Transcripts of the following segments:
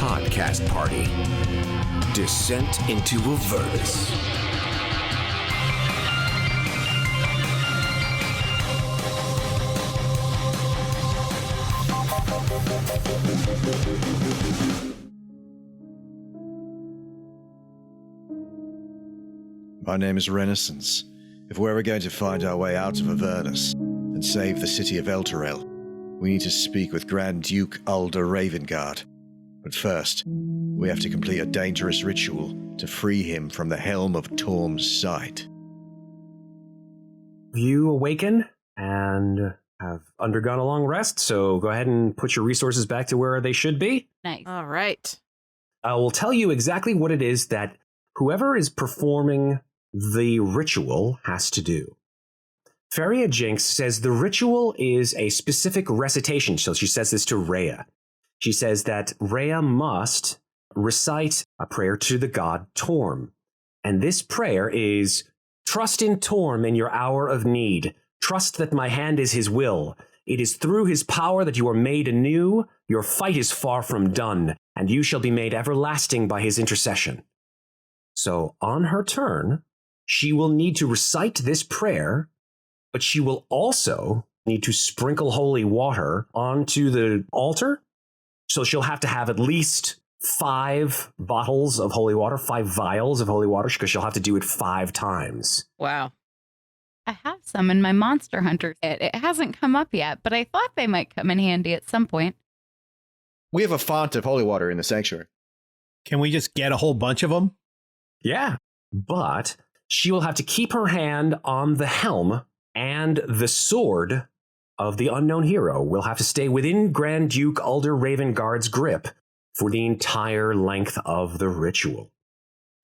podcast party. Descent into Avernus. My name is Renascence. If we're ever going to find our way out of Avernus and save the city of Elturel, we need to speak with Grand Duke Ulder Ravengard. But first, we have to complete a dangerous ritual to free him from the Helm of Torm's sight. You awaken and have undergone a long rest, so go ahead and put your resources back to where they should be. Nice. All right. I will tell you exactly what it is that whoever is performing the ritual has to do. Pherria Jynks says the ritual is a specific recitation, so she says this to Reya. She says that Reya must recite a prayer to the god Torm. And this prayer is, "Trust in Torm in your hour of need. Trust that my hand is his will. It is through his power that you are made anew. Your fight is far from done, and you shall be made everlasting by his intercession." So on her turn, she will need to recite this prayer, but she will also need to sprinkle holy water onto the altar. So she'll have to have at least 5 bottles of holy water, 5 vials of holy water, because she'll have to do it 5 times. Wow. I have some in my Monster Hunter kit. It hasn't come up yet, but I thought they might come in handy at some point. We have a font of holy water in the sanctuary. Can we just get a whole bunch of them? Yeah, but she will have to keep her hand on the helm, and the sword of the unknown hero will have to stay within Grand Duke Ulder Ravengard's grip for the entire length of the ritual.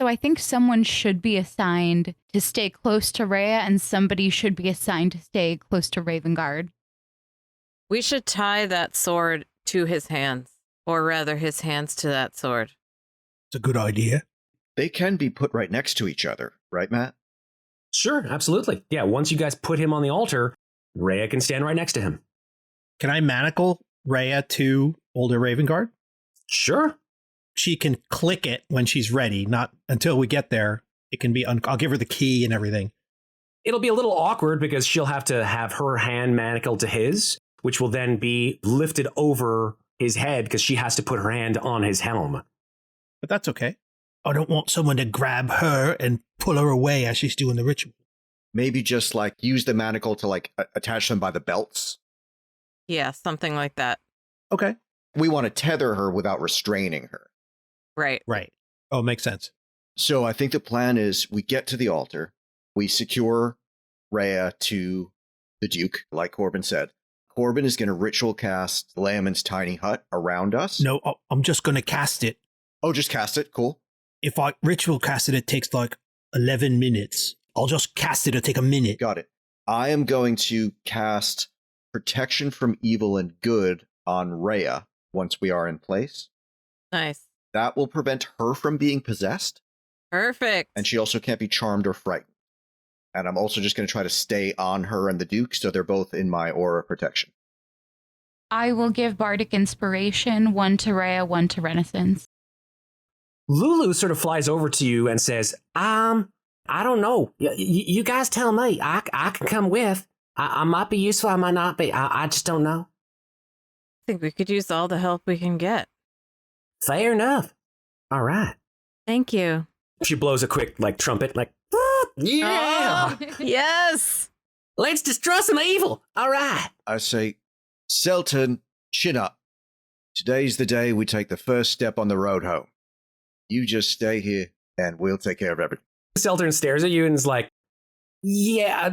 So I think someone should be assigned to stay close to Reya, and somebody should be assigned to stay close to Ravengard. We should tie that sword to his hands, or rather his hands to that sword. It's a good idea. They can be put right next to each other, right, Matt? Sure, absolutely. Yeah, once you guys put him on the altar, Reya can stand right next to him. Can I manacle Reya to Ulder Ravengard? Sure. She can click it when she's ready, not until we get there. It can be, I'll give her the key and everything. It'll be a little awkward because she'll have to have her hand manacled to his, which will then be lifted over his head because she has to put her hand on his helm. But that's okay. I don't want someone to grab her and pull her away as she's doing the ritual. Maybe just like use the manacle to like attach them by the belts. Yeah, something like that. Okay. We want to tether her without restraining her. Right. Right. Oh, makes sense. So I think the plan is we get to the altar, we secure Reya to the Duke, like Corbin said. Corbin is going to ritual cast Layamon's tiny hut around us. No, I'm just going to cast it. Oh, just cast it? Cool. If I ritual cast it, it takes like 11 minutes. I'll just cast it. It'll take a minute. Got it. I am going to cast Protection from Evil and Good on Reya once we are in place. Nice. That will prevent her from being possessed. Perfect. And she also can't be charmed or frightened. And I'm also just going to try to stay on her and the Duke, so they're both in my aura of protection. I will give Bardic Inspiration, 1 to Reya, 1 to Renascence. Lulu sort of flies over to you and says, I don't know. You guys tell me. I can come with. I might be useful, I might not be. I just don't know. I think we could use all the help we can get. Fair enough. All right. Thank you. She blows a quick, trumpet, yeah! Oh, yes! Let's destroy some evil. All right. I say, Seltern, chin up. Today's the day we take the first step on the road home. You just stay here, and we'll take care of everything. Seltern stares at you and is like, yeah,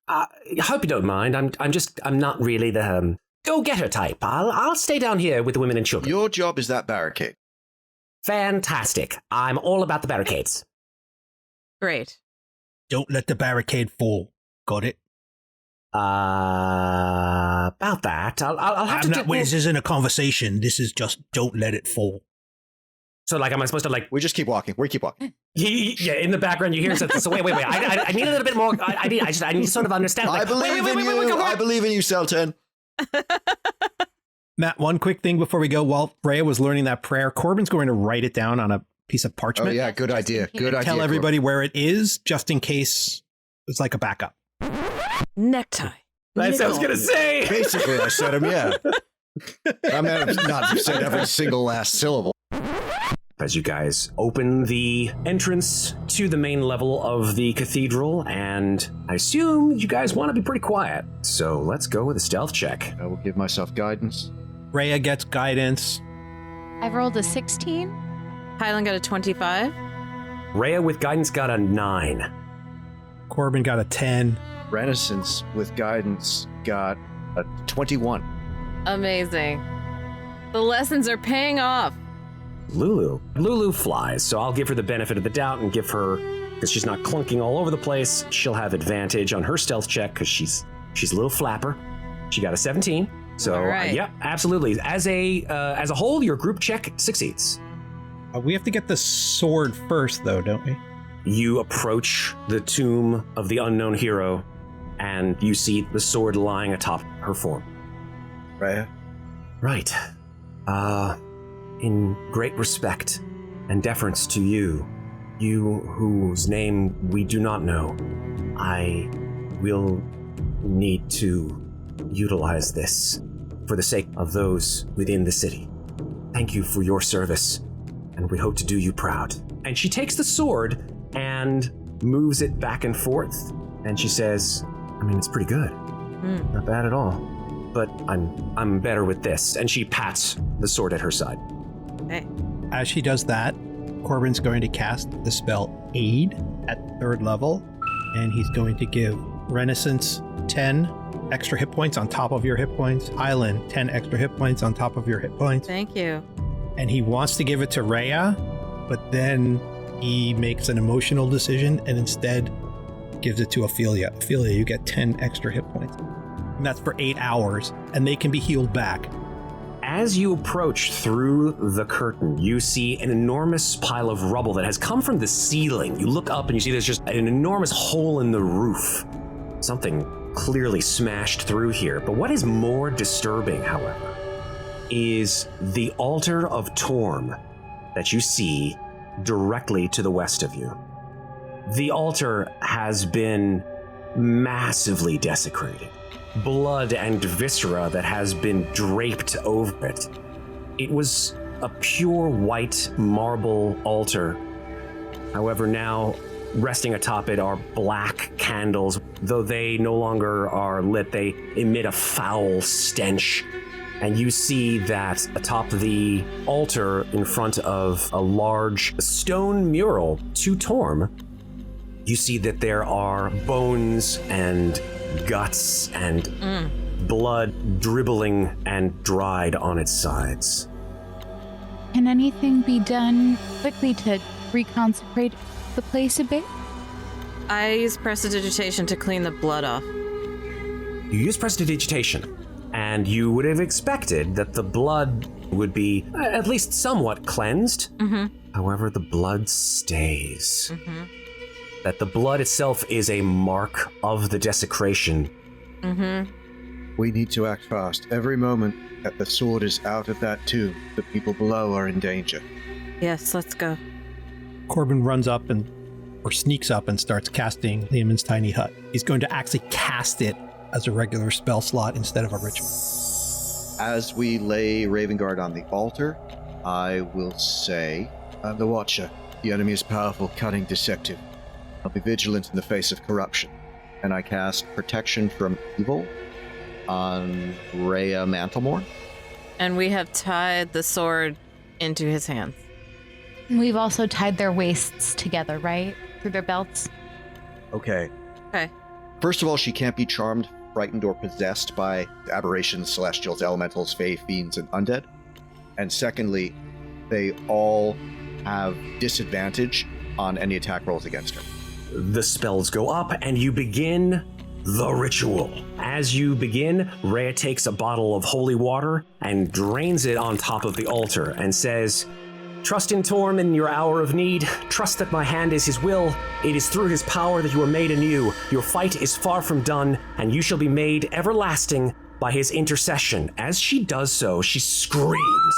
I hope you don't mind. I'm not really the go-getter type. I'll stay down here with the women and children. Your job is that barricade. Fantastic. I'm all about the barricades. Great. Don't let the barricade fall. Got it? About that, I'll have to. This isn't a conversation. This is just don't let it fall. So, am I supposed to We just keep walking. We keep walking. Yeah, in the background you hear something. So wait. I need a little bit more. I need to sort of understand. I believe in you. I believe in you, Seltern. Matt, one quick thing before we go. While Reya was learning that prayer, Corbin's going to write it down on a piece of parchment. Oh, yeah, good idea. Good idea. Tell everybody where it is, just in case it's like a backup. Necktie. That's what I was going to say. Basically, I said him, yeah. I mean, I've not said every single last syllable. As you guys open the entrance to the main level of the cathedral, and I assume you guys want to be pretty quiet. So let's go with a stealth check. I will give myself guidance. Reya gets guidance. I've rolled a 16. Hylan got a 25. Reya with guidance got a 9. Corbin got a 10. Renascence with guidance got a 21. Amazing. The lessons are paying off. Lulu flies, so I'll give her the benefit of the doubt and give her, because she's not clunking all over the place, she'll have advantage on her stealth check because she's a little flapper. She got a 17. So all right. Yep, absolutely. As a whole, your group check succeeds. We have to get the sword first, though, don't we? You approach the tomb of the unknown hero, and you see the sword lying atop her form. Reya? Right. In great respect and deference to you whose name we do not know, I will need to utilize this for the sake of those within the city. Thank you for your service, and we hope to do you proud. And she takes the sword and moves it back and forth, and she says, I mean, it's pretty good. Not bad at all. But I'm better with this. And she pats the sword at her side. Okay. As she does that, Corbin's going to cast the spell Aid at 3rd level, and he's going to give Renascence 10 extra hit points on top of your hit points, Hylan 10 extra hit points on top of your hit points. Thank you. And he wants to give it to Reya, but then he makes an emotional decision and instead gives it to Ofelia. Ofelia, you get 10 extra hit points. And that's for 8 hours, and they can be healed back. As you approach through the curtain, you see an enormous pile of rubble that has come from the ceiling. You look up and you see there's just an enormous hole in the roof. Something clearly smashed through here. But what is more disturbing, however, is the altar of Torm that you see directly to the west of you. The altar has been massively desecrated. Blood and viscera that has been draped over it. It was a pure white marble altar. However, now resting atop it are black candles. Though they no longer are lit, they emit a foul stench. And you see that atop the altar in front of a large stone mural to Torm, you see that there are bones and guts and blood dribbling and dried on its sides. Can anything be done quickly to reconsecrate the place a bit? I use prestidigitation to clean the blood off. You use prestidigitation, and you would have expected that the blood would be at least somewhat cleansed. However, the blood stays. That the blood itself is a mark of the desecration. We need to act fast. Every moment that the sword is out of that tomb, the people below are in danger. Yes, let's go. Corbin runs up or sneaks up and starts casting Leomund's tiny hut. He's going to actually cast it as a regular spell slot instead of a ritual. As we lay Ravengard on the altar, I will say, I'm the Watcher. The enemy is powerful, cunning, deceptive. I'll be vigilant in the face of corruption. And I cast Protection from Evil on Reya Mantlemorn. And we have tied the sword into his hands. We've also tied their waists together, right? Through their belts. Okay. Okay. First of all, she can't be charmed, frightened, or possessed by aberrations, celestials, elementals, fae, fiends, and undead. And secondly, they all have disadvantage on any attack rolls against her. The spells go up, and you begin the ritual. As you begin, Reya takes a bottle of holy water and drains it on top of the altar and says, "Trust in Torm in your hour of need. Trust that my hand is his will. It is through his power that you are made anew. Your fight is far from done, and you shall be made everlasting by his intercession. As she does so, she screams,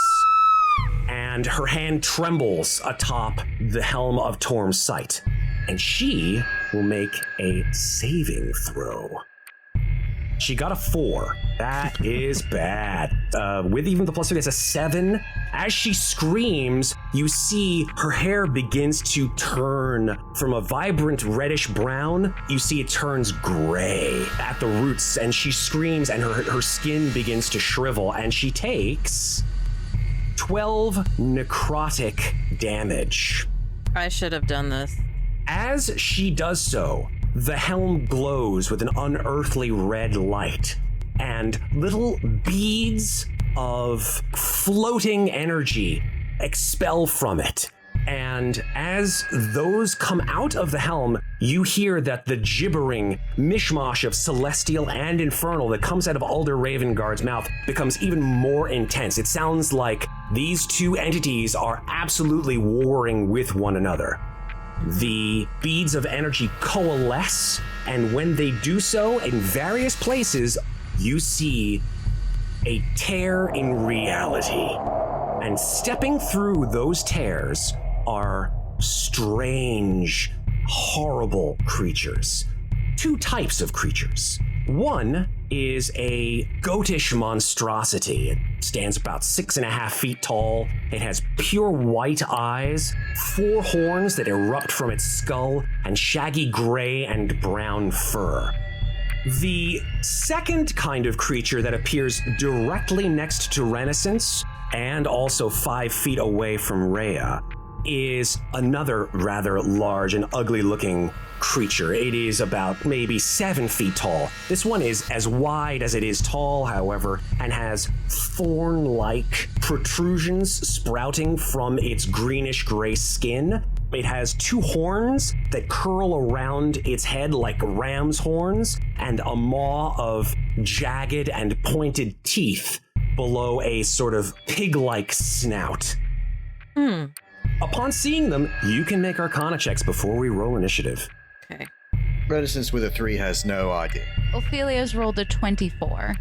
and her hand trembles atop the helm of Torm's sight, and she will make a saving throw. She got a 4. That is bad. With even the plus 3, that's a 7. As she screams, you see her hair begins to turn from a vibrant reddish brown. You see it turns gray at the roots, and she screams, and her skin begins to shrivel, and she takes 12 necrotic damage. I should have done this. As she does so, the helm glows with an unearthly red light, and little beads of floating energy expel from it. And as those come out of the helm, you hear that the gibbering mishmash of celestial and infernal that comes out of Ulder Ravengard's mouth becomes even more intense. It sounds like these two entities are absolutely warring with one another. The beads of energy coalesce, and when they do so, in various places, you see a tear in reality. And stepping through those tears are strange, horrible creatures. Two types of creatures. One is a goatish monstrosity. It stands about 6.5 feet tall. It has pure white eyes, 4 horns that erupt from its skull, and shaggy gray and brown fur. The second kind of creature that appears directly next to Renascence, and also 5 feet away from Reya, is another rather large and ugly-looking creature. It is about maybe 7 feet tall. This one is as wide as it is tall, however, and has thorn-like protrusions sprouting from its greenish-gray skin. It has 2 horns that curl around its head like ram's horns, and a maw of jagged and pointed teeth below a sort of pig-like snout. Upon seeing them, you can make Arcana checks before we roll initiative. Okay. Reticence with a 3 has no idea. Ophelia's rolled a 24.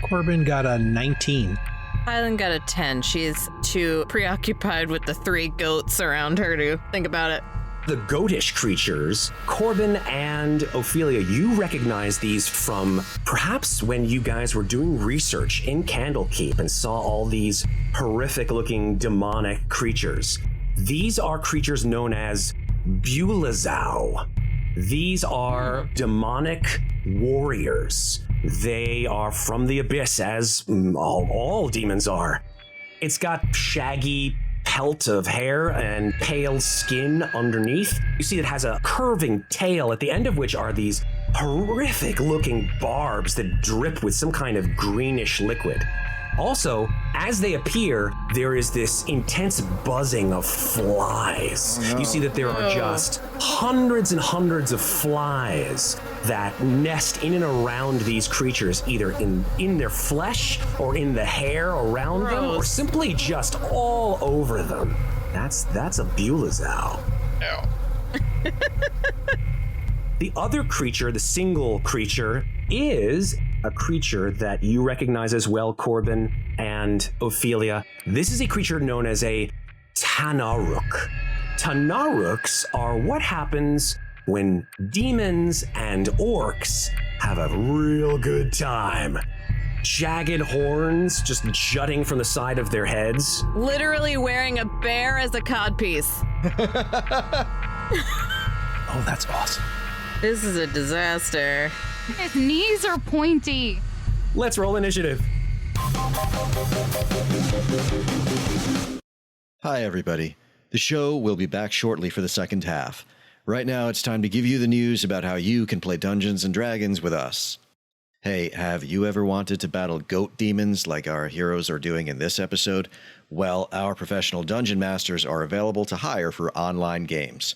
Corbin got a 19. Hylan got a 10. She's too preoccupied with the 3 goats around her to think about it. The goatish creatures, Corbin and Ofelia, you recognize these from perhaps when you guys were doing research in Candlekeep and saw all these horrific-looking demonic creatures. These are creatures known as Bulazau. These are demonic warriors. They are from the abyss, as all demons are. It's got shaggy pelt of hair and pale skin underneath. You see it has a curving tail, at the end of which are these horrific-looking barbs that drip with some kind of greenish liquid. Also, as they appear, there is this intense buzzing of flies. You see that there are just hundreds and hundreds of flies that nest in and around these creatures, either in their flesh or in the hair around them, or simply just all over them. That's a Bulazau. No. The other creature, the single creature, is a creature that you recognize as well, Corbin and Ofelia. This is a creature known as a Tanaruk. Tanaruks are what happens when demons and orcs have a real good time. Jagged horns just jutting from the side of their heads. Literally wearing a bear as a codpiece. Oh, that's awesome. This is a disaster. His knees are pointy. Let's roll initiative. Hi, everybody. The show will be back shortly for the second half. Right now, it's time to give you the news about how you can play Dungeons & Dragons with us. Hey, have you ever wanted to battle goat demons like our heroes are doing in this episode? Well, our professional dungeon masters are available to hire for online games.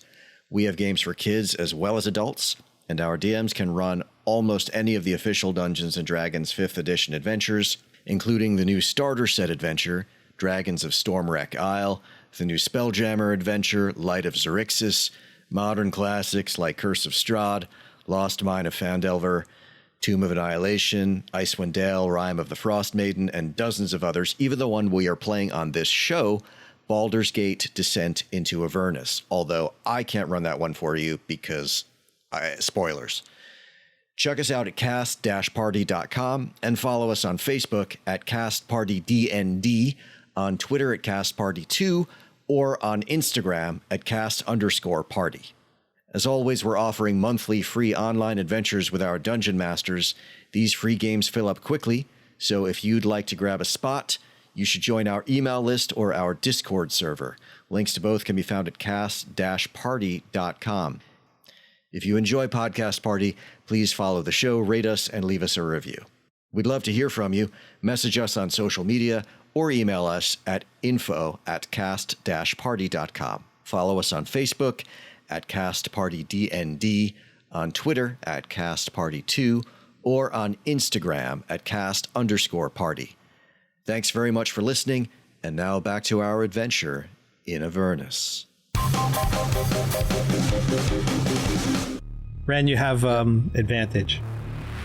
We have games for kids as well as adults, and our DMs can run almost any of the official Dungeons & Dragons 5th edition adventures, including the new starter set adventure, Dragons of Stormwreck Isle, the new Spelljammer adventure, Light of Xerixis, modern classics like Curse of Strahd, Lost Mine of Phandelver, Tomb of Annihilation, Icewind Dale, Rime of the Frost Maiden, and dozens of others, even the one we are playing on this show, Baldur's Gate Descent into Avernus, although I can't run that one for you because spoilers. Check us out at cast-party.com and follow us on Facebook at castpartydnd, on Twitter at castparty2, or on Instagram at cast_party. As always, we're offering monthly free online adventures with our dungeon masters. These free games fill up quickly, so if you'd like to grab a spot, you should join our email list or our Discord server. Links to both can be found at cast-party.com. If you enjoy Podcast Party, please follow the show, rate us, and leave us a review. We'd love to hear from you. Message us on social media or email us at info@cast-party.com. Follow us on Facebook at castpartydnd, on Twitter at castparty2, or on Instagram at cast_party. Thanks very much for listening, and now back to our adventure in Avernus. Ren, you have advantage.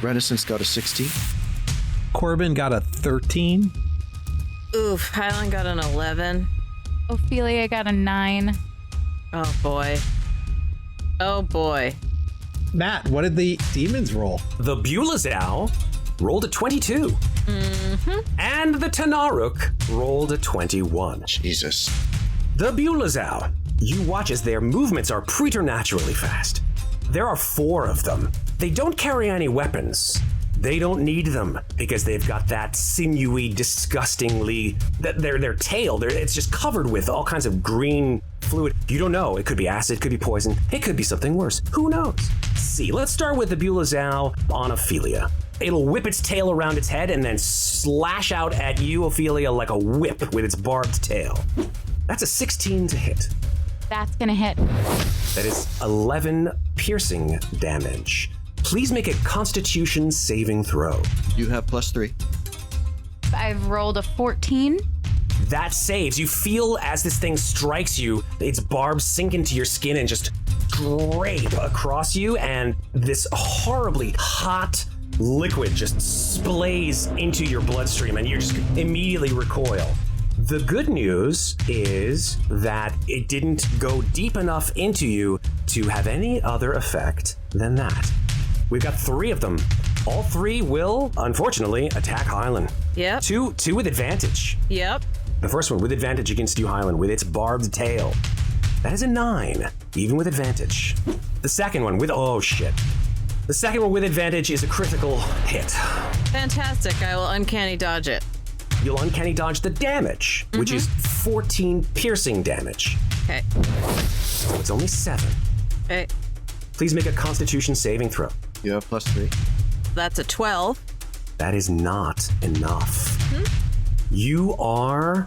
Renascence got a 16. Corbin got a 13. Oof, Hylan got an 11. Ofelia got a 9. Oh boy. Oh boy. Matt, what did the demons roll? The Bulazau rolled a 22. And the Tanaruk rolled a 21. Jesus. The Bulazau. You watch as their movements are preternaturally fast. There are 4 of them. They don't carry any weapons. They don't need them because they've got that sinewy, disgustingly, their tail, it's just covered with all kinds of green fluid. You don't know. It could be acid, it could be poison, it could be something worse. Who knows? See, let's start with the Bulazau on Ofelia. It'll whip its tail around its head and then slash out at you, Ofelia, like a whip with its barbed tail. That's a 16 to hit. That's gonna hit. That is 11 piercing damage. Please make a Constitution saving throw. You have +3. I've rolled a 14. That saves. You feel as this thing strikes you, its barbs sink into your skin and just drape across you, and this horribly hot liquid just splays into your bloodstream, and you just immediately recoil. The good news is that it didn't go deep enough into you to have any other effect than that. We've got 3 of them. All 3 will, unfortunately, attack Hylan. Yep. Two with advantage. Yep. The first one with advantage against you, Hylan, with its barbed tail. That is a 9, even with advantage. The second one with, oh shit. The second one with advantage is a critical hit. Fantastic. I will uncanny dodge it. You'll uncanny dodge the damage, which is 14 piercing damage. Okay. So it's only 7. Okay. Please make a Constitution saving throw. You have +3. That's a 12. That is not enough. You are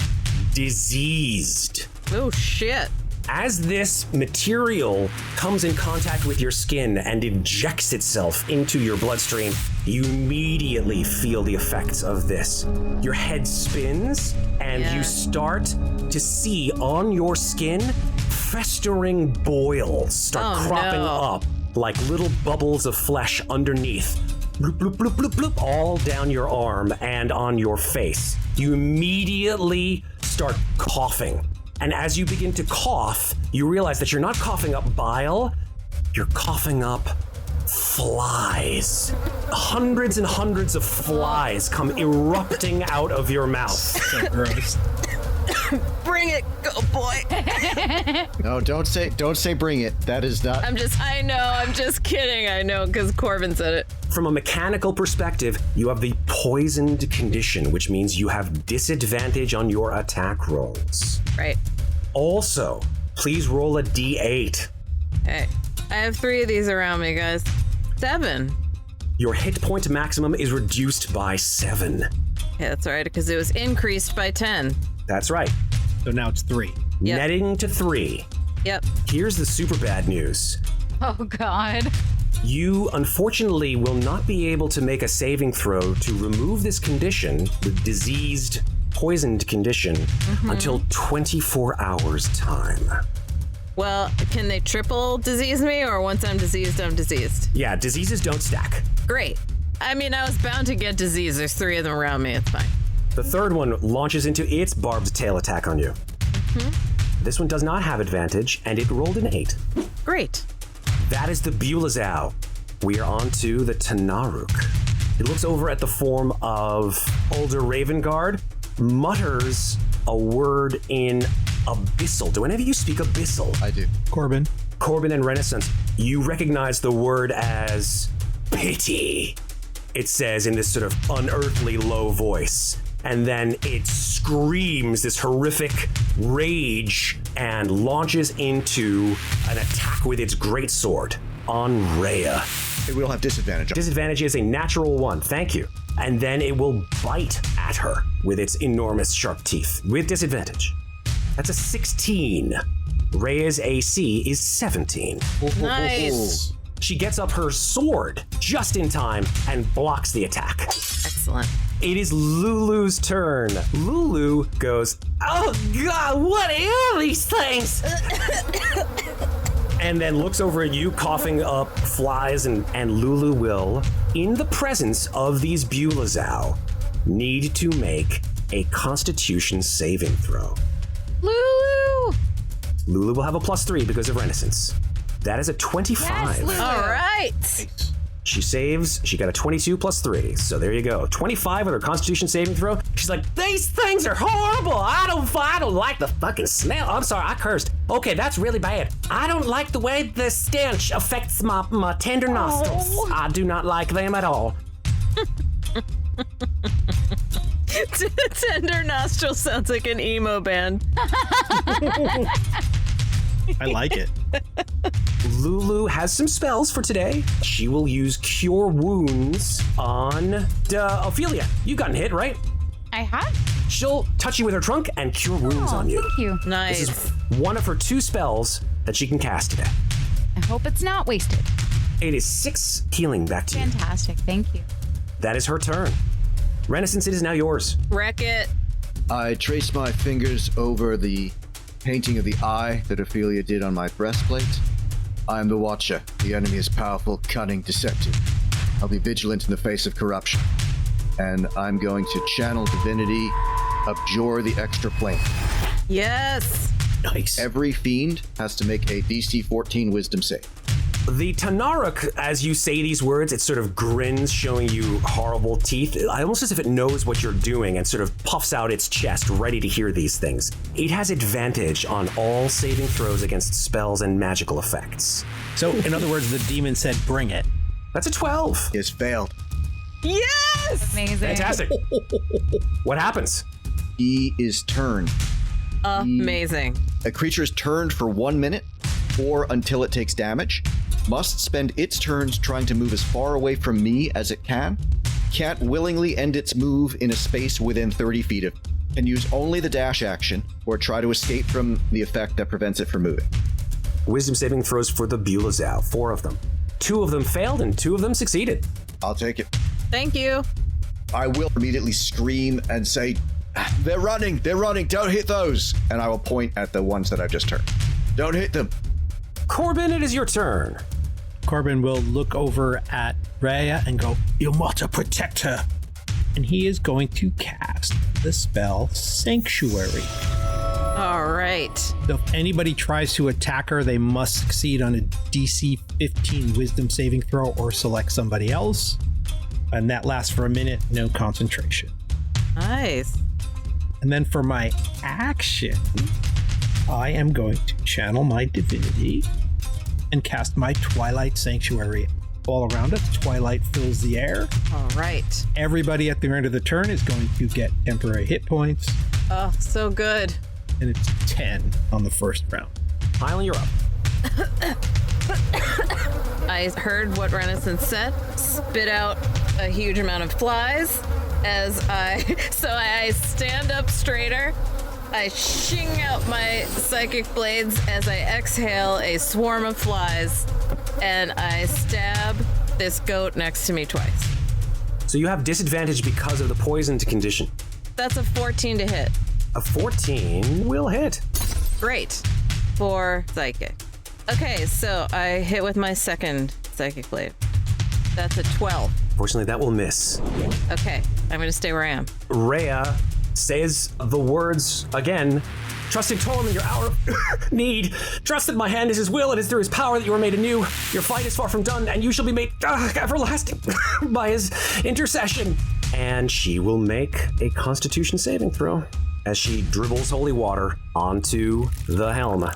diseased. Oh, shit. As this material comes in contact with your skin and injects itself into your bloodstream, you immediately feel the effects of this. Your head spins, and you start to see on your skin festering boils start cropping up like little bubbles of flesh underneath. Bloop, bloop, bloop, bloop, bloop, all down your arm and on your face. You immediately start coughing. And as you begin to cough, you realize that you're not coughing up bile, you're coughing up flies. Hundreds and hundreds of flies come erupting out of your mouth. So gross. Bring it, go boy. No, don't say bring it. That is not. I'm just kidding. I know, because Corbin said it. From a mechanical perspective, you have the poisoned condition, which means you have disadvantage on your attack rolls. Right. Also, please roll a d8. Okay. I have 3 of these around me, guys. 7. Your hit point maximum is reduced by 7. Yeah, that's right, because it was increased by 10. That's right. So now it's 3. Yep. Netting to 3. Yep. Here's the super bad news. Oh, God. You, unfortunately, will not be able to make a saving throw to remove this condition, the diseased, poisoned condition, until 24 hours time. Well, can they triple disease me, or once I'm diseased, I'm diseased? Yeah, diseases don't stack. Great. I mean, I was bound to get disease. There's 3 of them around me. It's fine. The third one launches into its barbed tail attack on you. This one does not have advantage, and it rolled an 8. Great. That is the Bulazao. We are on to the Tanaruk. It looks over at the form of Ulder Ravengard, mutters a word in Abyssal. Do any of you speak Abyssal? I do. Corbin. Corbin and Renascence, you recognize the word as pity. It says in this sort of unearthly low voice. And then it screams this horrific rage and launches into an attack with its greatsword on Reya. It will have disadvantage. Disadvantage is a natural 1, thank you. And then it will bite at her with its enormous sharp teeth with disadvantage. That's a 16. Reya's AC is 17. Nice. She gets up her sword just in time and blocks the attack. Excellent. It is Lulu's turn. Lulu goes, "Oh God, what are these things?" And then looks over at you, coughing up flies, and Lulu will, in the presence of these Bulazao, need to make a Constitution saving throw. Lulu! Lulu will have a +3 because of Renascence. That is a 25. Yes, Lulu. All right. She saves. She got a 22 +3. So there you go. 25 with her Constitution saving throw. She's like, these things are horrible. I don't like the fucking smell. I'm sorry, I cursed. Okay, that's really bad. I don't like the way the stench affects my tender nostrils. Oh. I do not like them at all. Tender nostril sounds like an emo band. I like it. Lulu has some spells for today. She will use Cure Wounds on Ofelia. You've gotten hit, right? I have? She'll touch you with her trunk and Cure Wounds on you. Thank you. Nice. This is one of her 2 spells that she can cast today. I hope it's not wasted. It is 6 healing back to you. Fantastic. Thank you. That is her turn. Renascence, it is now yours. Wreck it. I trace my fingers over the painting of the eye that Ofelia did on my breastplate. I am the Watcher. The enemy is powerful, cunning, deceptive. I'll be vigilant in the face of corruption. And I'm going to channel divinity, abjure the extra plane. Yes. Nice. Every fiend has to make a DC 14 wisdom save. The Tanaruk, as you say these words, it sort of grins, showing you horrible teeth, almost as if it knows what you're doing, and sort of puffs out its chest, ready to hear these things. It has advantage on all saving throws against spells and magical effects. So, in other words, the demon said, bring it. That's a 12. He has failed. Yes. Amazing. Fantastic. What happens? He is turned. Amazing. A creature is turned for 1 minute or until it takes damage. Must spend its turns trying to move as far away from me as it can. Can't willingly end its move in a space within 30 feet of. Can use only the dash action or try to escape from the effect that prevents it from moving. Wisdom saving throws for the Bulazao, 4 of them. 2 of them failed and 2 of them succeeded. I'll take it. Thank you. I will immediately scream and say, they're running, don't hit those. And I will point at the ones that I've just turned. Don't hit them. Corbin, it is your turn. Corbin will look over at Reya and go, you must protect her. And he is going to cast the spell Sanctuary. All right. So if anybody tries to attack her, they must succeed on a DC 15 wisdom saving throw or select somebody else. And that lasts for a minute, no concentration. Nice. And then for my action, I am going to channel my divinity and cast my Twilight Sanctuary. All around us, twilight fills the air. All right. Everybody at the end of the turn is going to get temporary hit points, Oh, so good. and it's 10 on the first round. Hylan, you're up. I heard what Renascence said. Spit out a huge amount of flies as I stand up straighter. I shing out my psychic blades as I exhale a swarm of flies, and I stab this goat next to me twice. So you have disadvantage because of the poisoned condition. That's a 14 to hit. A 14 will hit. Great. For psychic. Okay, so I hit with my second psychic blade. That's a 12. Unfortunately, that will miss. Okay, I'm going to stay where I am. Reya says the words again. Trust in Torm in your hour of need. Trust that my hand is his will, it is through his power that you are made anew. Your fight is far from done, and you shall be made everlasting by his intercession. And she will make a Constitution saving throw as she dribbles holy water onto the helm.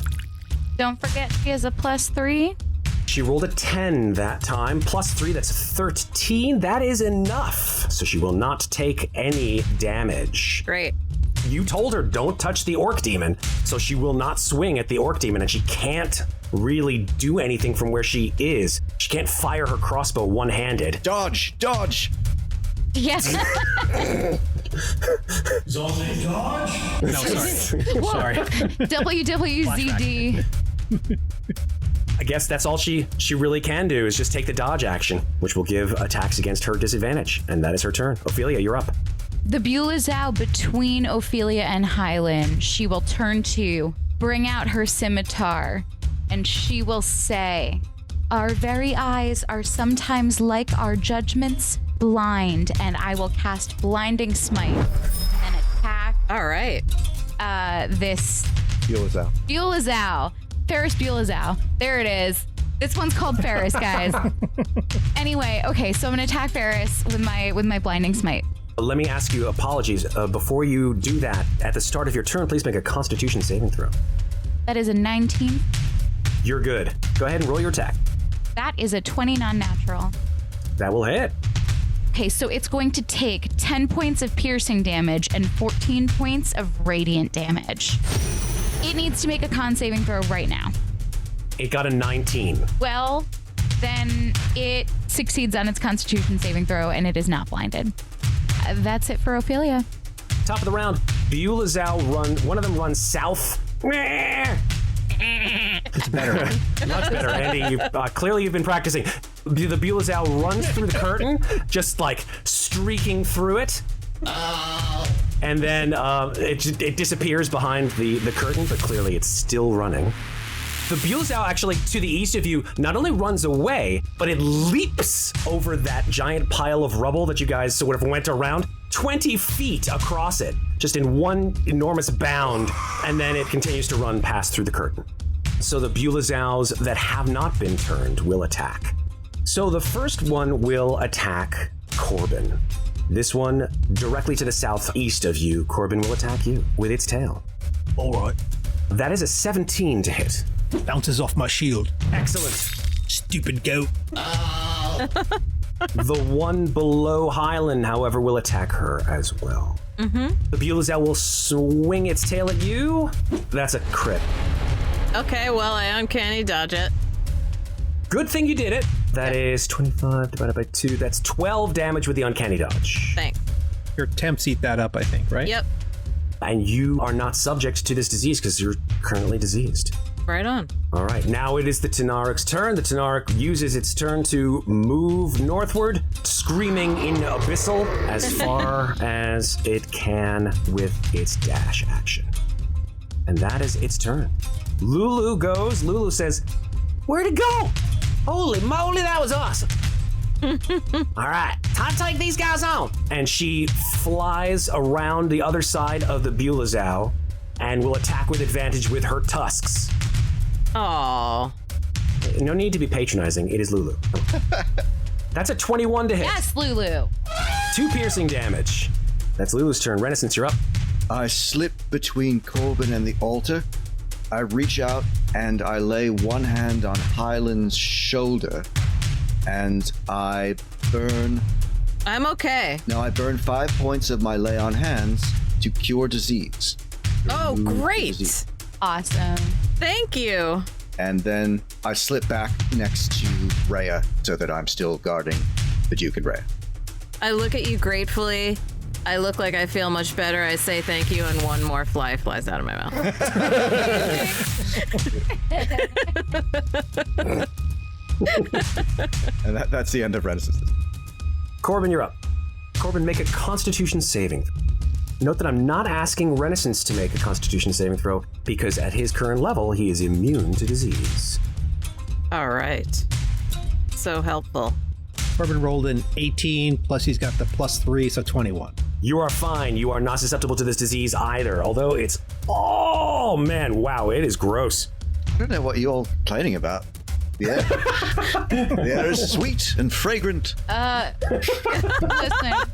Don't forget she has a +3. She rolled a 10 that time, +3, that's 13. That is enough. So she will not take any damage. Great. You told her don't touch the orc demon, so she will not swing at the orc demon, and she can't really do anything from where she is. She can't fire her crossbow one-handed. Dodge! Dodge! Yes. Zombie dodge? No, sorry. WWZD. I guess that's all she really can do is just take the dodge action, which will give attacks against her disadvantage, and that is her turn. Ophelia, you're up. The Bulezau between Ofelia and Hylan, she will turn to, bring out her scimitar, and she will say, "Our very eyes are sometimes like our judgments, blind, and I will cast Blinding Smite and attack All right. this Bulezau. Ferris Bulezau. There it is. This one's called Ferris, guys. Anyway, okay, so I'm gonna attack Ferris with my Blinding Smite. Let me ask you, apologies, before you do that, at the start of your turn, please make a Constitution saving throw. That is a 19. You're good. Go ahead and roll your attack. That is a 20 non-natural. That will hit. Okay, so it's going to take 10 points of piercing damage and 14 points of radiant damage. It needs to make a con saving throw right now. It got a 19. Well, then it succeeds on its Constitution saving throw, and it is not blinded. That's it for Ofelia. Top of the round, Bulezau one of them runs south. It's better. Much better, Andy. Clearly you've been practicing. The Bulezau runs through the curtain, just like streaking through it. And then it disappears behind the curtain, but clearly it's still running. The Bulezau actually, to the east of you, not only runs away, but it leaps over that giant pile of rubble that you guys sort of went around, 20 feet across it, just in one enormous bound, and then it continues to run past through the curtain. So the Bulezaus that have not been turned will attack. So the first one will attack Corbin. This one, directly to the southeast of you, Corbin will attack you with its tail. All right. That is a 17 to hit. Bounces off my shield. Excellent. Stupid goat. The one below Hylan, however, will attack her as well. Mm-hmm. The Bulezau will swing its tail at you. That's a crit. Okay, well, I uncanny dodge it. Good thing you did it. That is 25 divided by 2. That's 12 damage with the uncanny dodge. Thanks. Your temps eat that up, I think, right? Yep. And you are not subject to this disease because you're currently diseased. Right on. All right, now it is the Tenaric's turn. The Tenaric uses its turn to move northward, screaming in Abyssal as far as it can with its dash action. And that is its turn. Lulu goes. Lulu says, "Where'd it go? Holy moly, that was awesome." All right, time to take these guys on. And she flies around the other side of the Bulezau and will attack with advantage with her tusks. Aww. No need to be patronizing. It is Lulu. That's a 21 to hit. Yes, Lulu. 2 piercing damage. That's Lulu's turn. Renascence, you're up. I slip between Corbin and the altar. I reach out and I lay one hand on Hylan's shoulder and I burn. I'm okay. Now I burn 5 points of my lay on hands to cure disease. Oh, Remove great. disease. Awesome. Thank you. And then I slip back next to Reya so that I'm still guarding the Duke and Reya. I look at you gratefully. I look like I feel much better. I say thank you, and one more fly flies out of my mouth. And that's the end of Renaissance. Corbin, you're up. Corbin, make a Constitution saving. Note that I'm not asking Renascence to make a Constitution saving throw because at his current level, he is immune to disease. All right. So helpful. Corbin rolled an 18, plus he's got the +3, so 21. You are fine. You are not susceptible to this disease either, although it's... Oh, man, wow, it is gross. I don't know what you're all complaining about. The air is sweet and fragrant. Listen.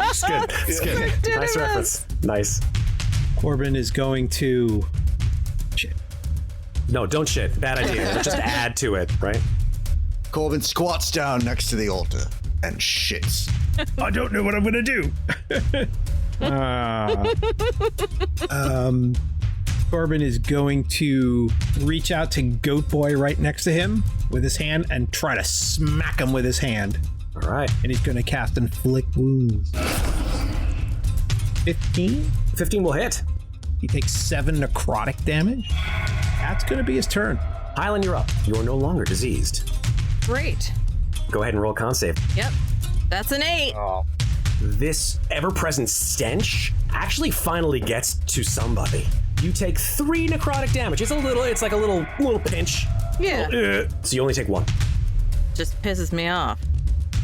It's good. It's good. Nice reference. Nice. Corbin is going to... Shit. No, don't shit. Bad idea. Just add to it, right? Corbin squats down next to the altar and shits. I don't know what I'm going to do. Corbin is going to reach out to Goat Boy right next to him with his hand and try to smack him with his hand. All right. And he's going to cast Inflict Wounds. 15? 15 will hit. He takes 7 necrotic damage. That's going to be his turn. Hylan, you're up. You are no longer diseased. Great. Go ahead and roll a con save. Yep. That's an 8. This ever-present stench actually finally gets to somebody. You take 3 necrotic damage. It's like a little pinch. Yeah. So you only take 1. Just pisses me off.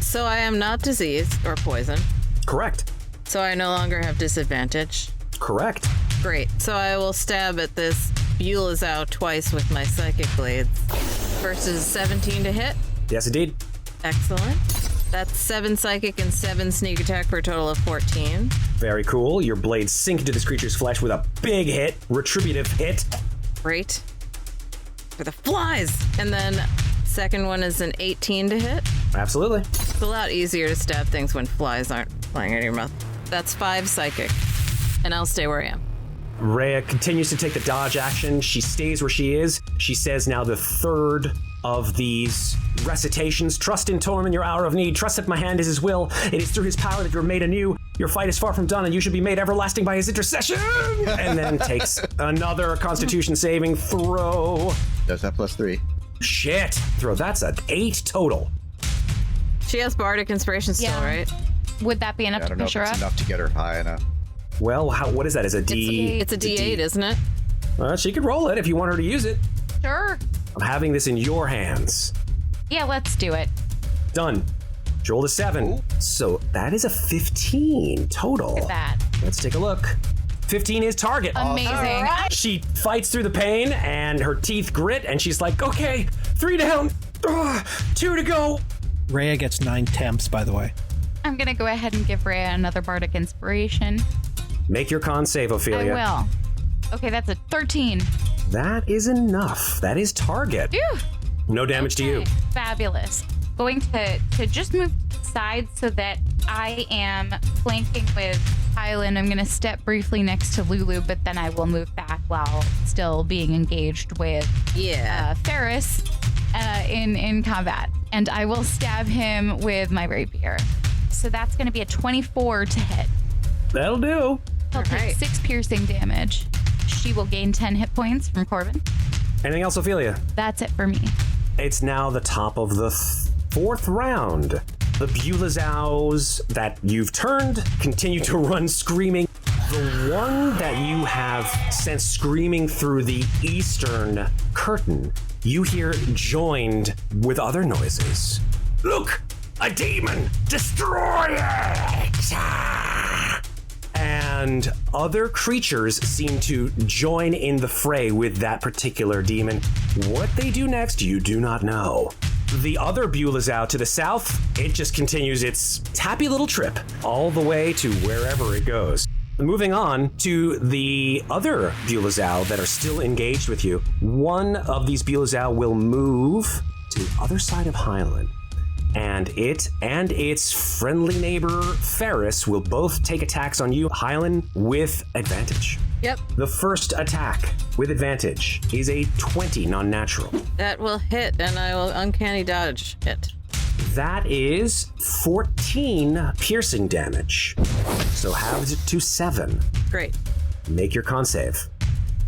So I am not diseased or poisoned. Correct. So I no longer have disadvantage. Correct. Great. So I will stab at this Bulizow twice with my psychic blades. First is 17 to hit. Yes, indeed. Excellent. That's 7 psychic and 7 sneak attack for a total of 14. Very cool. Your blades sink into this creature's flesh with a big hit, retributive hit. Great. For the flies. And then second one is an 18 to hit. Absolutely. It's a lot easier to stab things when flies aren't flying out of your mouth. That's 5 psychic. And I'll stay where I am. Reya continues to take the dodge action. She stays where she is. She says now the third of these recitations. Trust in Torm in your hour of need. Trust that my hand is his will. It is through his power that you are made anew. Your fight is far from done, and you should be made everlasting by his intercession. And then takes another Constitution saving throw. Does that +3? Shit. Throw. That's an 8 total. She has Bardic Inspiration still, Yeah. right? Would that be enough I to don't know push if her it's up? enough to get her high enough. Well, what is that? Is a D? It's a D8, isn't it? She could roll it if you want her to use it. Sure. I'm having this in your hands. Yeah, let's do it. Done. She rolled a 7. So that is a 15 total. Look at that. Let's take a look. 15 is target. Amazing. She fights through the pain and her teeth grit and she's like, okay, 3 down, 2 to go. Reya gets 9 temps, by the way. I'm going to go ahead and give Reya another Bardic Inspiration. Make your con save, Ofelia. I will. Okay, that's a 13. That is enough. That is target. Phew. No damage to you. Okay, fabulous. Going to just move aside so that I am flanking with Hylan. I'm going to step briefly next to Lulu, but then I will move back while still being engaged with Ferris in combat. And I will stab him with my rapier. So that's going to be a 24 to hit. That'll do. He'll take 6 piercing damage. She will gain 10 hit points from Corbin. Anything else, Ofelia? That's it for me. It's now the top of the 4th round. The Bulizows that you've turned continue to run screaming. The one that you have sent screaming through the eastern curtain, you hear joined with other noises. Look! A demon! Destroy it! And other creatures seem to join in the fray with that particular demon. What they do next, you do not know. The other Bulizow to the south, it just continues its happy little trip all the way to wherever it goes. Moving on to the other Bulizow that are still engaged with you. One of these Bulizow will move to the other side of Hylan. And it and its friendly neighbor, Ferris, will both take attacks on you, Hylan, with advantage. Yep. The first attack with advantage is a 20 non-natural. That will hit, and I will uncanny dodge it. That is 14 piercing damage. So halves it to 7. Great. Make your con save.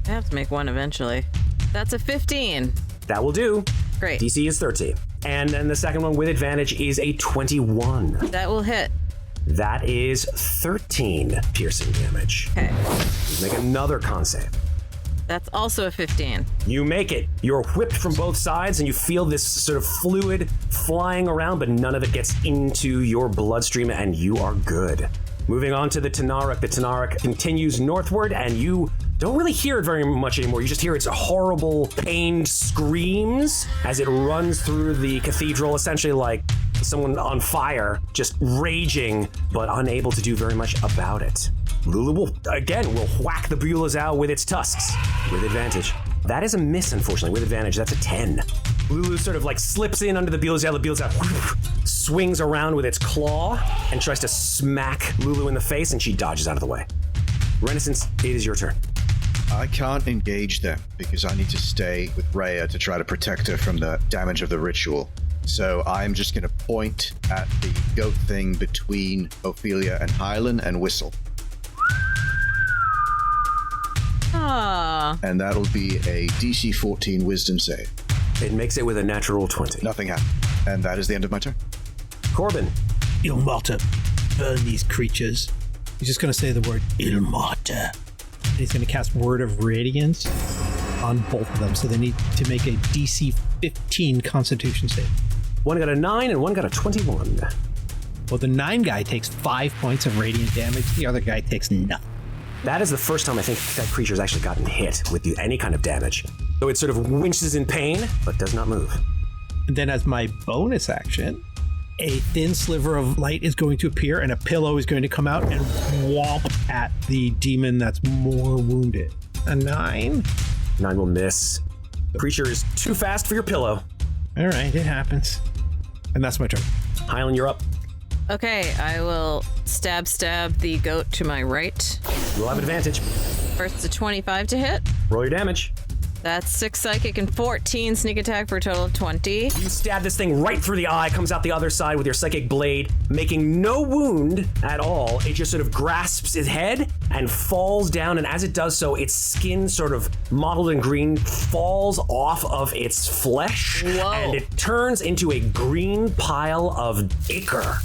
I have to make one eventually. That's a 15. That will do. Great. DC is 13. And then the second one with advantage is a 21. That will hit. That is 13 piercing damage. Okay. Make another con save. That's also a 15. You make it. You're whipped from both sides, and you feel this sort of fluid flying around, but none of it gets into your bloodstream, and you are good. Moving on to the Tanaruk. The Tanaruk continues northward, and you don't really hear it very much anymore. You just hear its horrible, pained screams as it runs through the cathedral, essentially like someone on fire, just raging, but unable to do very much about it. Lulu will whack the Bulazao with its tusks with advantage. That is a miss, unfortunately. With advantage, that's a 10. Lulu sort of like slips in under the Bulazao. The Bulazao swings around with its claw and tries to smack Lulu in the face, and she dodges out of the way. Renascence, it is your turn. I can't engage them because I need to stay with Reya to try to protect her from the damage of the ritual. So I'm just going to point at the goat thing between Ofelia and Hylan and whistle. Ah. And that'll be a DC 14 wisdom save. It makes it with a natural 20. Nothing happened. And that is the end of my turn. Corbin. Ilmata, burn these creatures. He's just going to say the word Ilmata. And he's going to cast Word of Radiance on both of them. So they need to make a DC 15 Constitution save. One got a 9 and one got a 21. Well, the 9 guy takes 5 points of radiant damage. The other guy takes nothing. That is the first time I think that creature's actually gotten hit with any kind of damage. So it sort of winces in pain, but does not move. And then as my bonus action, a thin sliver of light is going to appear and a pillow is going to come out and whomp at the demon that's more wounded. A 9? 9 will miss. The creature is too fast for your pillow. All right, it happens. And that's my turn. Hylan, you're up. Okay, I will stab the goat to my right. You'll have advantage. First, a 25 to hit. Roll your damage. That's 6 psychic and 14 sneak attack for a total of 20. You stab this thing right through the eye, comes out the other side with your psychic blade, making no wound at all. It just sort of grasps its head and falls down, and as it does so, its skin, sort of mottled in green, falls off of its flesh. Whoa. And it turns into a green pile of ichor.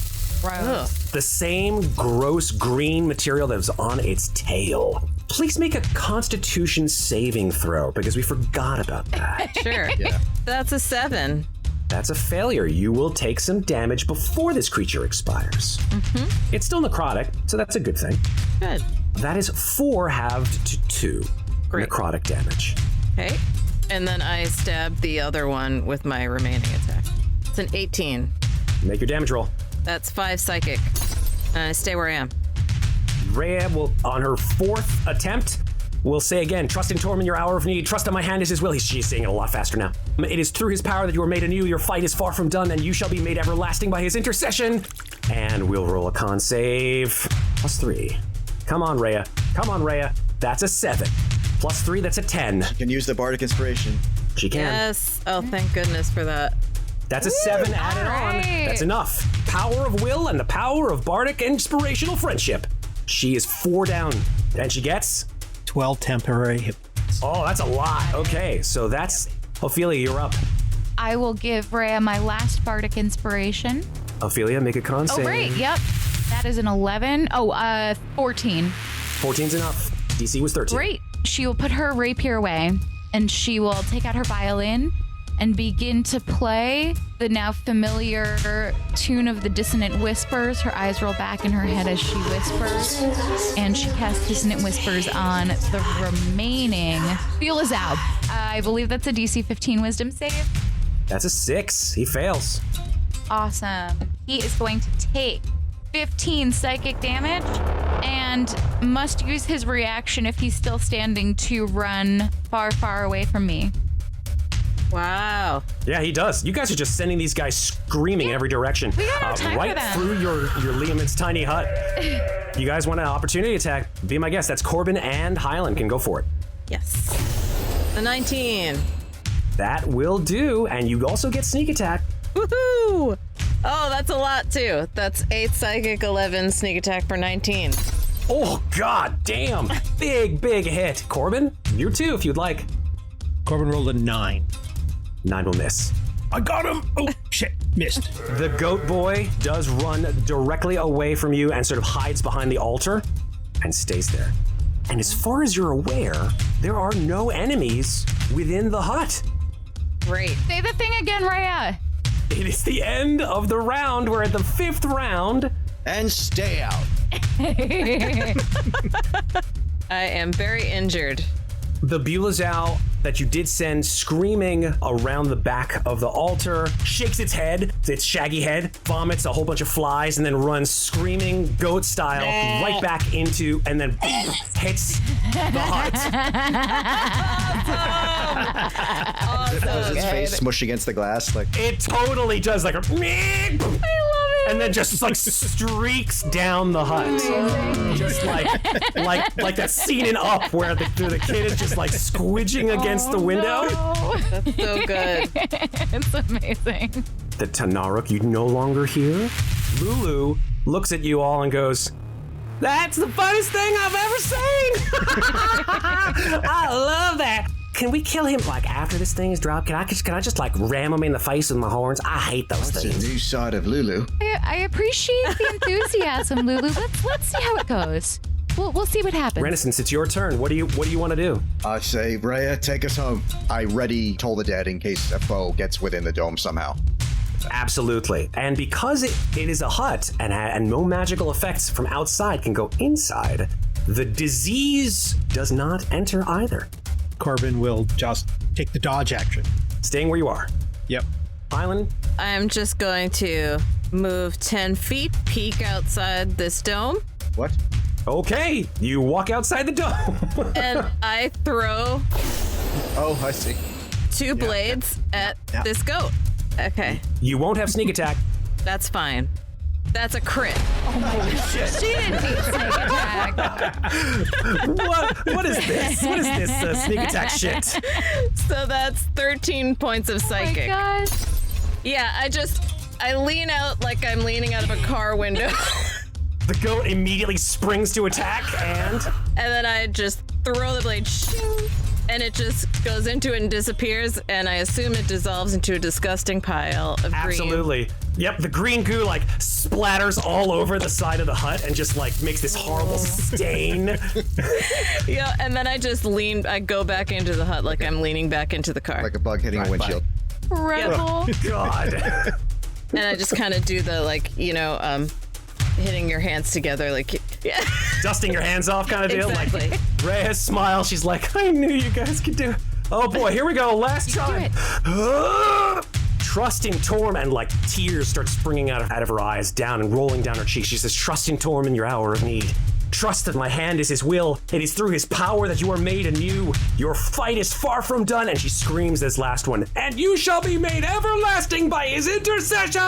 Ugh. The same gross green material that was on its tail. Please make a Constitution saving throw, because we forgot about that. Sure. Yeah. That's a 7. That's a failure. You will take some damage before this creature expires. Mm-hmm. It's still necrotic, so that's a good thing. Good. That is 4 halved to 2 Great. necrotic damage. Okay. And then I stab the other one with my remaining attack. It's an 18. Make your damage roll. That's 5 psychic. And I stay where I am. Reya will, on her 4th attempt, will say again, trust in Torm in your hour of need. Trust in my hand is his will. She's saying it a lot faster now. It is through his power that you are made anew. Your fight is far from done, and you shall be made everlasting by his intercession. And we'll roll a con save. +3. Come on, Reya. Come on, Reya. That's a 7. +3, that's a 10. You can use the Bardic Inspiration. She can. Yes. Oh, thank goodness for that. That's a 7 added on. right. That's enough. Power of will and the power of bardic inspirational friendship. She is 4 down, and she gets 12 temporary hit points. Oh, that's a lot. Okay, so that's Ofelia, you're up. I will give Reya my last bardic inspiration. Ofelia, make a con Oh, save. great. Yep. That is an 11. 14. 14's enough. DC was 13. Great. She will put her rapier away, and she will take out her violin and begin to play the now familiar tune of the Dissonant Whispers. Her eyes roll back in her head as she whispers, and she casts Dissonant Whispers on the remaining Bulazao. I believe that's a DC 15 Wisdom save. That's a 6. He fails. Awesome. He is going to take 15 psychic damage and must use his reaction if he's still standing to run far, far away from me. Wow. Yeah, he does. You guys are just sending these guys screaming in every direction. We got no time right for them. through your Liamon's tiny hut. You guys want an opportunity attack? Be my guest. That's Corbin and Hylan can go for it. Yes. The 19. That will do, and you also get sneak attack. Woohoo! Oh, that's a lot too. That's 8 psychic, 11 sneak attack for 19. Oh, god damn. Big hit. Corbin, you too, if you'd like. Corbin rolled a 9. 9 will miss. I got him! Oh, shit. Missed. The goat boy does run directly away from you and sort of hides behind the altar and stays there. And as far as you're aware, there are no enemies within the hut. Great. Say the thing again, Reya. It is the end of the round. We're at the 5th round. And stay out. I am very injured. The Bulazau that you did send screaming around the back of the altar shakes its head, its shaggy head, vomits a whole bunch of flies, and then runs screaming goat style right back into, and then hits the hut. Does its face smush against the glass? Like It totally does, like a... I love it. And then just like streaks down the hut. Just like that scene in Up where the kid is just like squidging against the window. No. That's so good. It's amazing. The Tanaruk you no longer hear. Lulu looks at you all and goes, "That's the funniest thing I've ever seen." I love that. Can we kill him like after this thing is dropped? Can I just like ram him in the face with my horns? I hate those that's things. a new side of Lulu. I appreciate the enthusiasm, Lulu. Let's see how it goes. We'll see what happens. Renascence, it's your turn. What do you want to do? I say, Reya, take us home. I ready Toll the Dead in case a foe gets within the dome somehow. Absolutely. And because it is a hut and no magical effects from outside can go inside, the disease does not enter either. Corbin will just take the dodge action. Staying where you are. Yep. Hylan, I'm just going to move 10 feet, peek outside this dome, What? okay, you walk outside the dome. and I throw Oh, I see. 2 blades at this goat. Okay, You won't have sneak attack. that's fine. That's a crit. She didn't need sneak attack. What is this? What is this sneak attack shit? So that's 13 points of Oh my psychic. gosh. Yeah, I lean out like I'm leaning out of a car window. The goat immediately springs to attack and And then I just throw the blade, shing, and it just goes into it and disappears, and I assume it dissolves into a disgusting pile of green. absolutely. Yep, the green goo like splatters all over the side of the hut and just like makes this horrible stain. Yeah, and then I go back into the hut like I'm leaning back into the car. Like a bug hitting a windshield. Rebel. God. And I just kind of do the, hitting your hands together, like, yeah. Dusting your hands off kind of deal. Exactly. Like Reya smiles. She's like, I knew you guys could do it. Oh boy, here we go. Last try. Trusting Torm, and like tears start springing out of her eyes, down and rolling down her cheeks. She says, trusting Torm in your hour of need. Trust that my hand is his will. It is through his power that you are made anew. Your fight is far from done. And she screams this last one. And you shall be made everlasting by his intercession.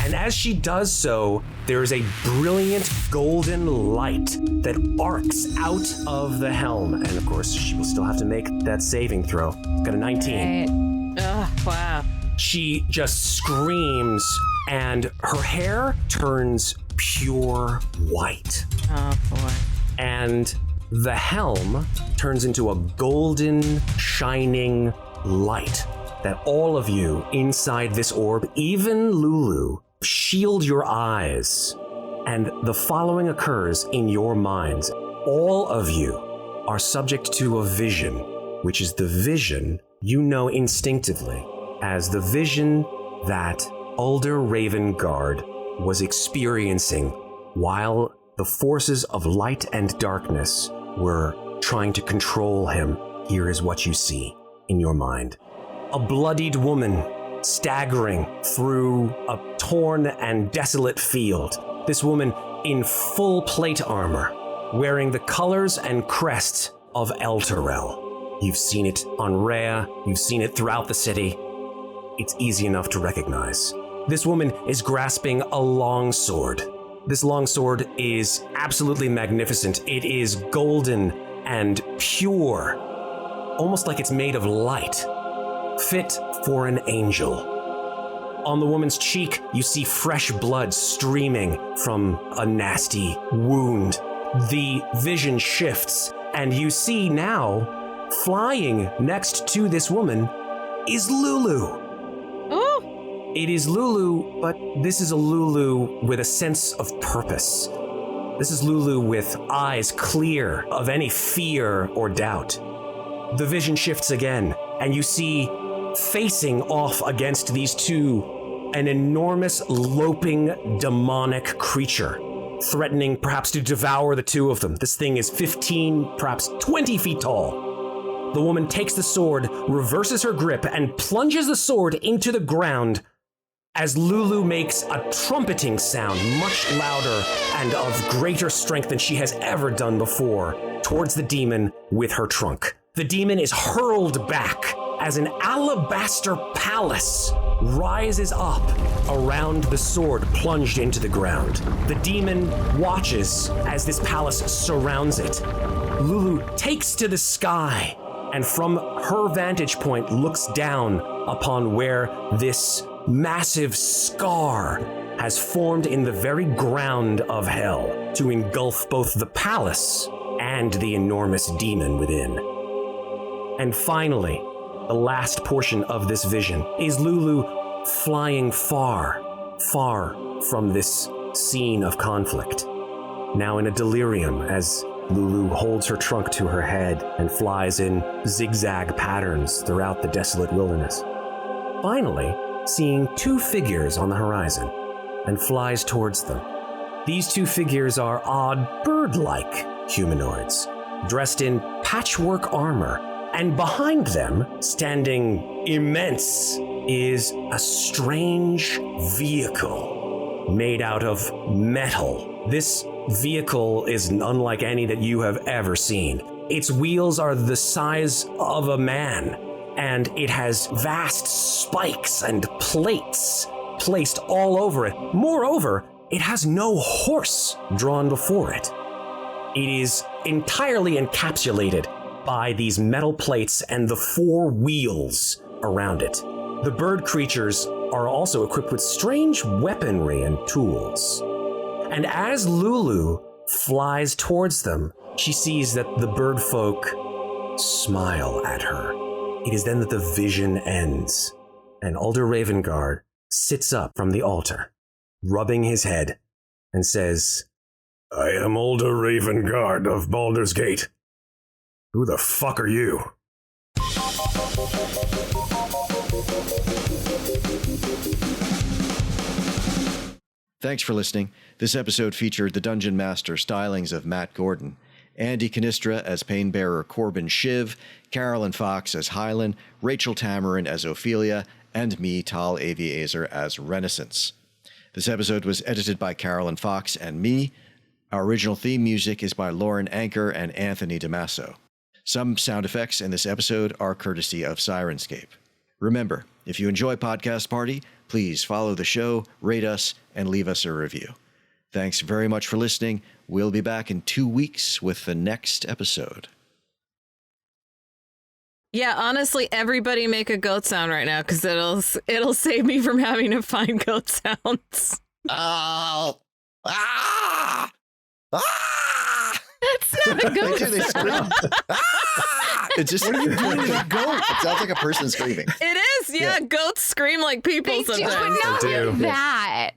And as she does so, there is a brilliant golden light that arcs out of the helm. And of course, she will still have to make that saving throw. It's got a 19. Right. Oh, wow. She just screams, and her hair turns pure white. Oh, boy. And the helm turns into a golden, shining light that all of you inside this orb, even Lulu, shield your eyes. And the following occurs in your minds. All of you are subject to a vision, which is the vision you know instinctively as the vision that Ulder Ravengard was experiencing while the forces of light and darkness were trying to control him. Here is what you see in your mind. A bloodied woman staggering through a torn and desolate field. This woman in full plate armor, wearing the colors and crest of Elturel. You've seen it on Reya, you've seen it throughout the city. It's easy enough to recognize. This woman is grasping a longsword. This longsword is absolutely magnificent. It is golden and pure, almost like it's made of light, fit for an angel. On the woman's cheek, you see fresh blood streaming from a nasty wound. The vision shifts, and you see now, flying next to this woman, is Lulu. Oh! It is Lulu, but this is a Lulu with a sense of purpose. This is Lulu with eyes clear of any fear or doubt. The vision shifts again, and you see facing off against these two an enormous, loping, demonic creature, threatening perhaps to devour the two of them. This thing is 15, perhaps 20 feet tall. The woman takes the sword, reverses her grip, and plunges the sword into the ground as Lulu makes a trumpeting sound, much louder and of greater strength than she has ever done before, towards the demon with her trunk. The demon is hurled back as an alabaster palace rises up around the sword plunged into the ground. The demon watches as this palace surrounds it. Lulu takes to the sky and from her vantage point looks down upon where this massive scar has formed in the very ground of hell to engulf both the palace and the enormous demon within. And finally, the last portion of this vision is Lulu flying far, far from this scene of conflict. Now in a delirium as Lulu holds her trunk to her head and flies in zigzag patterns throughout the desolate wilderness. Finally, seeing two figures on the horizon and flies towards them. These two figures are odd bird-like humanoids, dressed in patchwork armor, and behind them, standing immense, is a strange vehicle made out of metal. This vehicle is unlike any that you have ever seen. Its wheels are the size of a man, and it has vast spikes and plates placed all over it. Moreover, it has no horse drawn before it. It is entirely encapsulated by these metal plates and the four wheels around it. The bird creatures are also equipped with strange weaponry and tools. And as Lulu flies towards them, she sees that the bird folk smile at her. It is then that the vision ends, and Ulder Ravengard sits up from the altar, rubbing his head, and says, "I am Ulder Ravengard of Baldur's Gate. Who the fuck are you?" Thanks for listening. This episode featured the Dungeon Master stylings of Matt Gordon, Andy Cannistra as Painbearer Corbin Shiv, Carolyn Fox as Hylan, Rachel Tamarin as Ofelia, and me, Tal Aviezer, as Renascence. This episode was edited by Carolyn Fox and me. Our original theme music is by Lauren Anker and Anthony DiMasso. Some sound effects in this episode are courtesy of Sirenscape. Remember, if you enjoy Podcast Party, please follow the show, rate us, and leave us a review. Thanks very much for listening. We'll be back in 2 weeks with the next episode. Yeah, honestly, everybody make a goat sound right now because it'll save me from having to find goat sounds. Oh, ah, ah! That's not a goat They sound. scream. Ah! It just What are you doing with a goat? It sounds like a person screaming. It is, yeah. Goats scream like people They do, sometimes. but not They do. that.